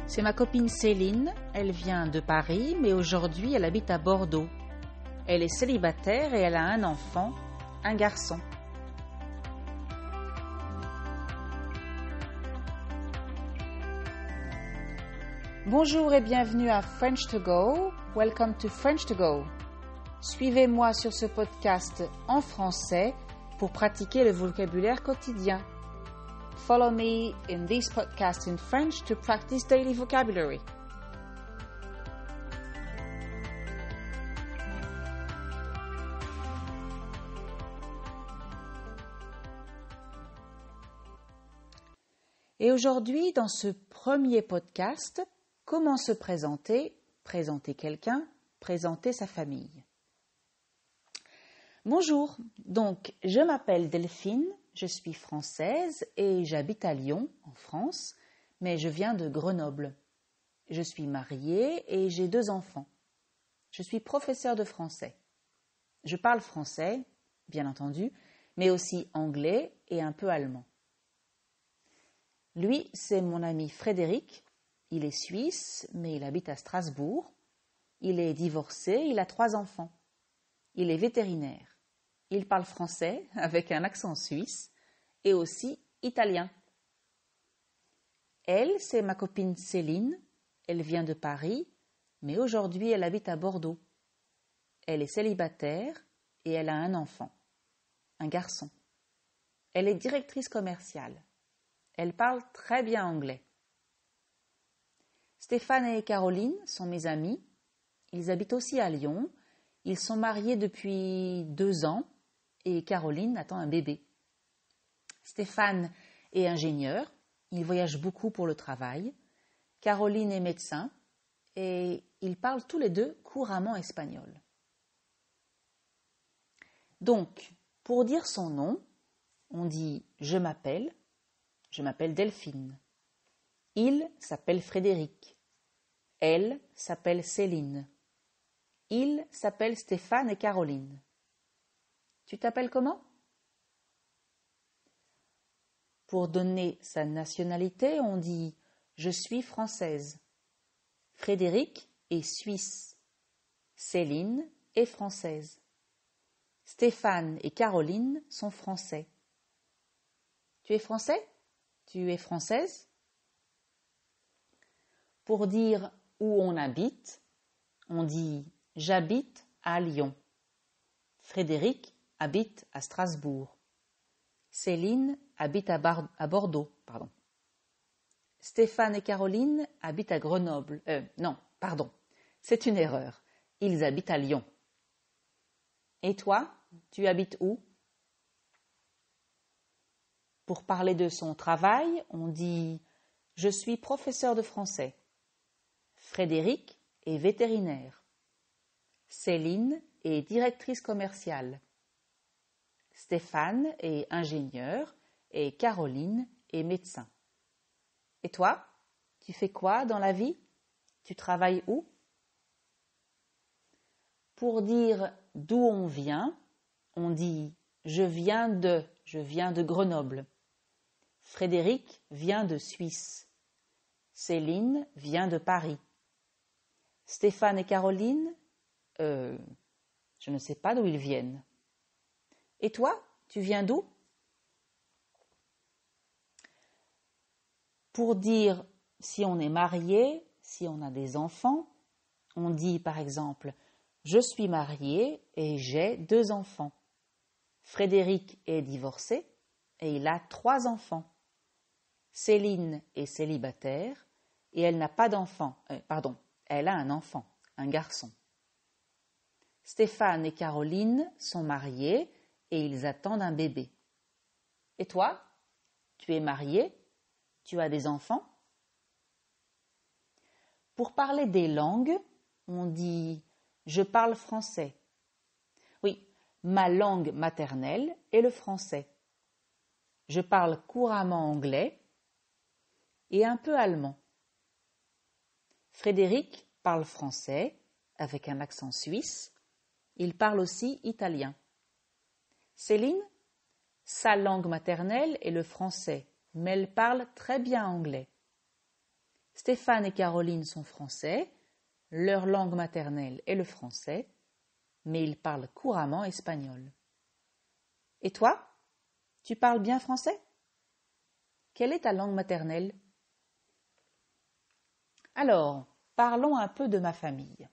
C'est ma copine Céline, elle vient de Paris, mais aujourd'hui elle habite à Bordeaux. Elle est célibataire et elle a un enfant, un garçon. Bonjour et bienvenue à French to Go. Welcome to French to Go. Suivez-moi sur ce podcast en français pour pratiquer le vocabulaire quotidien. Follow me in this podcast in French to practice daily vocabulary. Et aujourd'hui, dans ce premier podcast, comment se présenter, présenter quelqu'un, présenter sa famille. Bonjour, donc je m'appelle Delphine, je suis française et j'habite à Lyon, en France, mais je viens de Grenoble. Je suis mariée et j'ai 2 enfants. Je suis professeure de français. Je parle français, bien entendu, mais aussi anglais et un peu allemand. Lui, c'est mon ami Frédéric. Il est suisse, mais il habite à Strasbourg. Il est divorcé, il a 3 enfants. Il est vétérinaire. Il parle français avec un accent suisse et aussi italien. Elle, c'est ma copine Céline. Elle vient de Paris, mais aujourd'hui elle habite à Bordeaux. Elle est célibataire et elle a un enfant, un garçon. Elle est directrice commerciale. Elle parle très bien anglais. Stéphane et Caroline sont mes amis. Ils habitent aussi à Lyon. Ils sont mariés depuis 2 ans et Caroline attend un bébé. Stéphane est ingénieur. Il voyage beaucoup pour le travail. Caroline est médecin et ils parlent tous les 2 couramment espagnol. Donc, pour dire son nom, on dit « je m'appelle Delphine ». Il s'appelle Frédéric. Elle s'appelle Céline. Il s'appelle Stéphane et Caroline. Tu t'appelles comment? Pour donner sa nationalité, on dit « je suis française ». Frédéric est suisse. Céline est française. Stéphane et Caroline sont français. Tu es français? Tu es française? Pour dire où on habite, on dit « j'habite à Lyon ». Frédéric habite à Strasbourg. Céline habite à Bordeaux. Stéphane et Caroline habitent à Grenoble. C'est une erreur. Ils habitent à Lyon. Et toi, tu habites où? Pour parler de son travail, on dit « je suis professeur de français ». Frédéric est vétérinaire. Céline est directrice commerciale. Stéphane est ingénieur et Caroline est médecin. Et toi, tu fais quoi dans la vie? Tu travailles où? Pour dire d'où on vient, on dit « je viens de Grenoble ». Frédéric vient de Suisse. Céline vient de Paris. Stéphane et Caroline, je ne sais pas d'où ils viennent. Et toi, tu viens d'où? Pour dire si on est marié, si on a des enfants, on dit par exemple « je suis marié et j'ai 2 enfants ». Frédéric est divorcé et il a 3 enfants. Céline est célibataire et elle n'a pas d'enfant. Elle a un enfant, un garçon. Stéphane et Caroline sont mariés et ils attendent un bébé. Et toi, tu es marié? Tu as des enfants? Pour parler des langues, on dit « je parle français ». Oui, ma langue maternelle est le français. Je parle couramment anglais et un peu allemand. Frédéric parle français avec un accent suisse. Il parle aussi italien. Céline, Sa langue maternelle est le français, mais elle parle très bien anglais. Stéphane et Caroline sont français, leur langue maternelle est le français, mais ils parlent couramment espagnol. Et toi, tu parles bien français? Quelle est ta langue maternelle? Alors, parlons un peu de ma famille.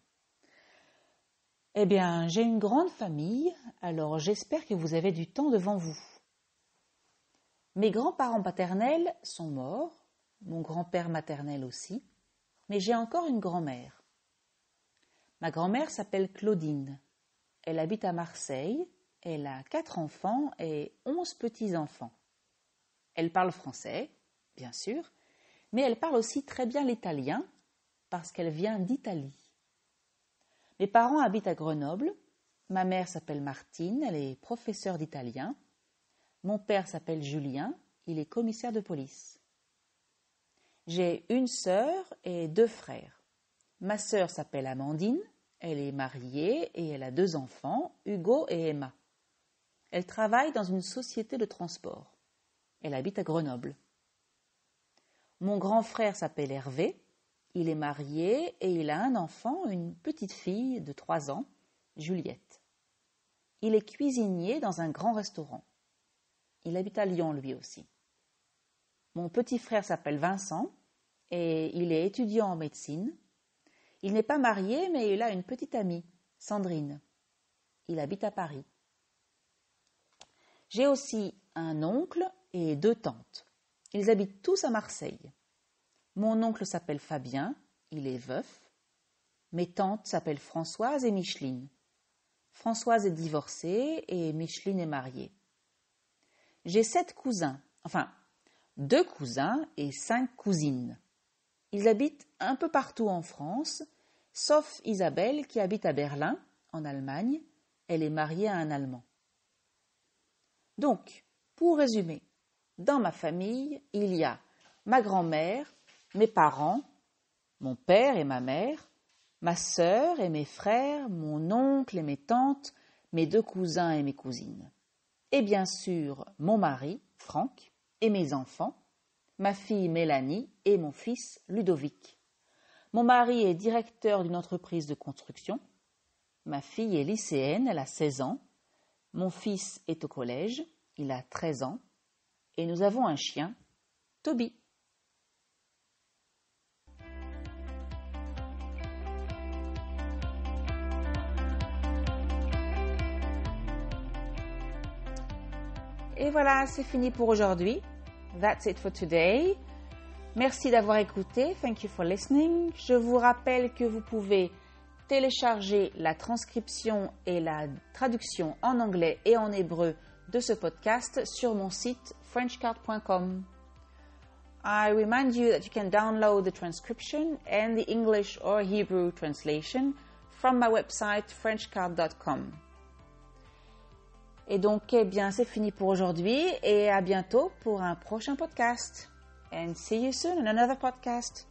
Eh bien, j'ai une grande famille, alors j'espère que vous avez du temps devant vous. Mes grands-parents paternels sont morts, mon grand-père maternel aussi, mais j'ai encore une grand-mère. Ma grand-mère s'appelle Claudine. Elle habite à Marseille, elle a 4 enfants et 11 petits-enfants. Elle parle français, bien sûr, mais elle parle aussi très bien l'italien parce qu'elle vient d'Italie. Mes parents habitent à Grenoble. Ma mère s'appelle Martine, elle est professeure d'italien. Mon père s'appelle Julien, il est commissaire de police. J'ai une sœur et 2 frères. Ma sœur s'appelle Amandine, elle est mariée et elle a 2 enfants, Hugo et Emma. Elle travaille dans une société de transport. Elle habite à Grenoble. Mon grand frère s'appelle Hervé. Il est marié et il a un enfant, une petite fille de 3 ans, Juliette. Il est cuisinier dans un grand restaurant. Il habite à Lyon lui aussi. Mon petit frère s'appelle Vincent et il est étudiant en médecine. Il n'est pas marié mais il a une petite amie, Sandrine. Il habite à Paris. J'ai aussi un oncle et 2 tantes. Ils habitent tous à Marseille. Mon oncle s'appelle Fabien, il est veuf. Mes tantes s'appellent Françoise et Micheline. Françoise est divorcée et Micheline est mariée. J'ai 7 cousins, enfin 2 cousins et 5 cousines. Ils habitent un peu partout en France, sauf Isabelle qui habite à Berlin, en Allemagne. Elle est mariée à un Allemand. Donc, pour résumer, dans ma famille, il y a ma grand-mère, mes parents, mon père et ma mère, ma sœur et mes frères, mon oncle et mes tantes, mes 2 cousins et mes cousines. Et bien sûr, mon mari, Franck, et mes enfants, ma fille Mélanie et mon fils Ludovic. Mon mari est directeur d'une entreprise de construction. Ma fille est lycéenne, elle a 16 ans. Mon fils est au collège, il a 13 ans. Et nous avons un chien, Toby. Et voilà, c'est fini pour aujourd'hui. That's it for today. Merci d'avoir écouté. Thank you for listening. Je vous rappelle que vous pouvez télécharger la transcription et la traduction en anglais et en hébreu de ce podcast sur mon site frenchcard.com. I remind you that you can download the transcription and the English or Hebrew translation from my website frenchcard.com. Et donc, eh bien, c'est fini pour aujourd'hui et à bientôt pour un prochain podcast. And see you soon in another podcast.